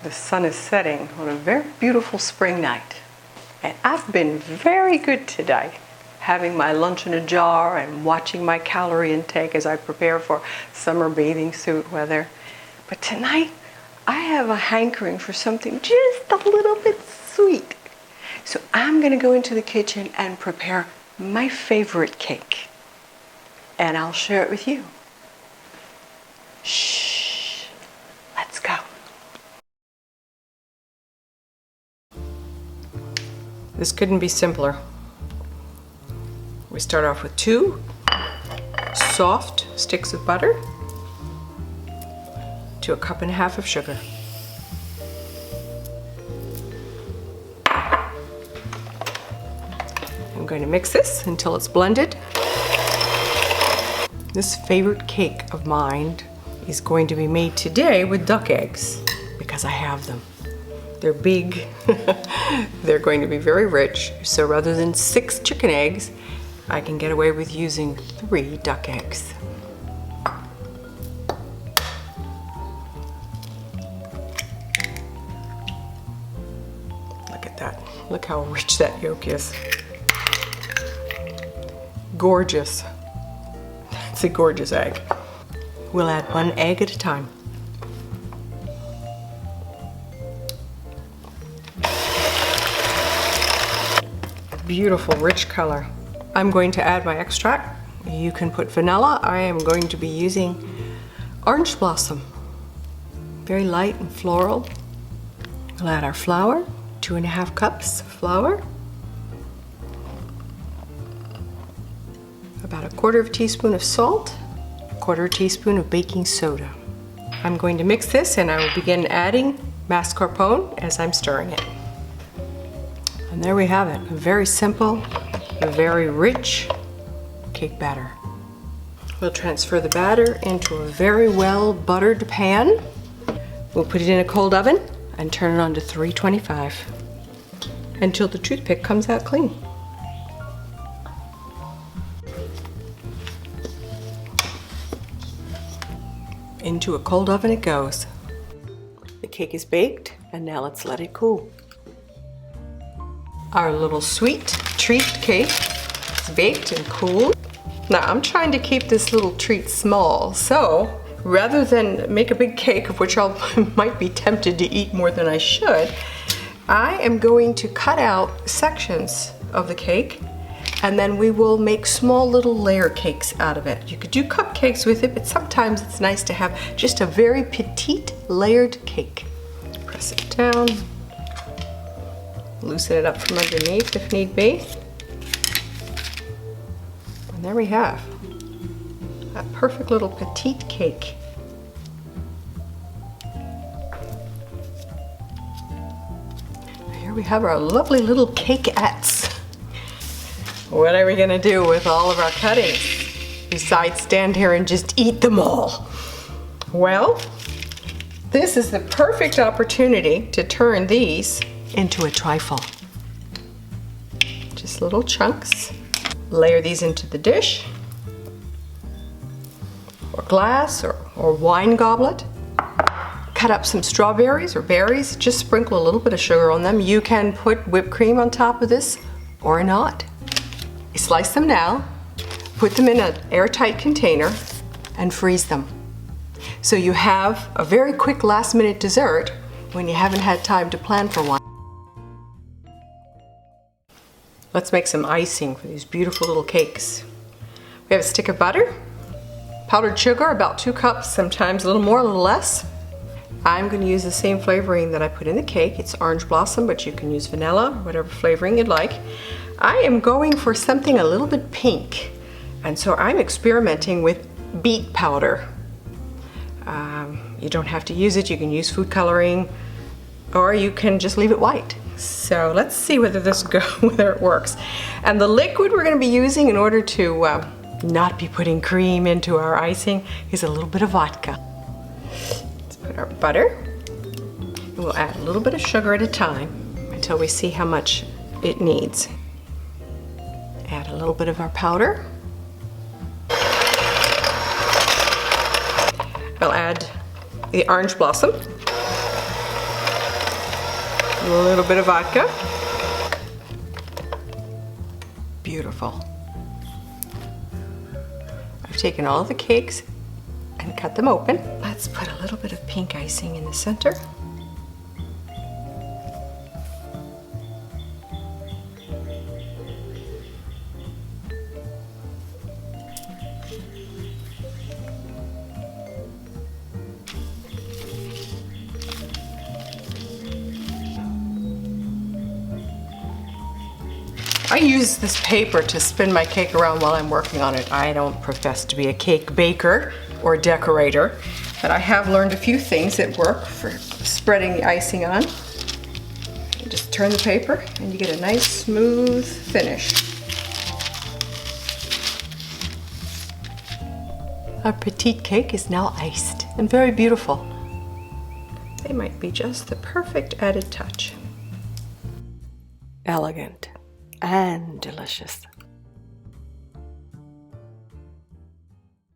The sun is setting on a very beautiful spring night. And I've been very good today, having my lunch in a jar and watching my calorie intake as I prepare for summer bathing suit weather. But tonight, I have a hankering for something just a little bit sweet. So I'm going to go into the kitchen and prepare my favorite cake. And I'll share it with you. Shh, let's go. This couldn't be simpler. We start off with 2 soft sticks of butter to 1.5 cups of sugar. I'm going to mix this until it's blended. This favorite cake of mine is going to be made today with duck eggs because I have them. They're big, they're going to be very rich, so rather than 6 chicken eggs, I can get away with using 3 duck eggs. Look at that, look how rich that yolk is. Gorgeous. It's a gorgeous egg. We'll add 1 egg at a time. Beautiful, rich color. I'm going to add my extract. You can put vanilla. I am going to be using orange blossom. Very light and floral. We'll add our flour, 2.5 cups of flour. About 1/4 teaspoon of salt, 1/4 teaspoon of baking soda. I'm going to mix this and I will begin adding mascarpone as I'm stirring it. And there we have it, a very simple, a very rich cake batter. We'll transfer the batter into a very well buttered pan. We'll put it in a cold oven and turn it on to 325 until the toothpick comes out clean. Into a cold oven it goes. The cake is baked and now let's let it cool. Our little sweet treat cake is baked and cooled. Now I'm trying to keep this little treat small, so rather than make a big cake of which I might be tempted to eat more than I should, I am going to cut out sections of the cake and then we will make small little layer cakes out of it. You could do cupcakes with it, but sometimes it's nice to have just a very petite layered cake. Press it down. Loosen it up from underneath if need be. And there we have a perfect little petite cake. Here we have our lovely little cakeettes. What are we gonna do with all of our cuttings besides stand here and just eat them all? Well, this is the perfect opportunity to turn these into a trifle. Just little chunks. Layer these into the dish or glass or wine goblet. Cut up some strawberries or berries. Just sprinkle a little bit of sugar on them. You can put whipped cream on top of this or not. Slice them now, put them in an airtight container and freeze them. So you have a very quick last-minute dessert when you haven't had time to plan for one. Let's make some icing for these beautiful little cakes. We have a stick of butter, powdered sugar, about 2 cups, sometimes a little more, a little less. I'm going to use the same flavoring that I put in the cake. It's orange blossom, but you can use vanilla, whatever flavoring you'd like. I am going for something a little bit pink, and so I'm experimenting with beet powder. You don't have to use it. You can use food coloring, or you can just leave it white. So let's see whether whether it works. And the liquid we're going to be using in order to not be putting cream into our icing is a little bit of vodka. Let's put our butter. And we'll add a little bit of sugar at a time until we see how much it needs. Add a little bit of our powder. I'll add the orange blossom. A little bit of vodka. Beautiful. I've taken all the cakes and cut them open. Let's put a little bit of pink icing in the center. I use this paper to spin my cake around while I'm working on it. I don't profess to be a cake baker or decorator, but I have learned a few things that work for spreading the icing on. You just turn the paper and you get a nice smooth finish. Our petite cake is now iced and very beautiful. They might be just the perfect added touch. Elegant and delicious.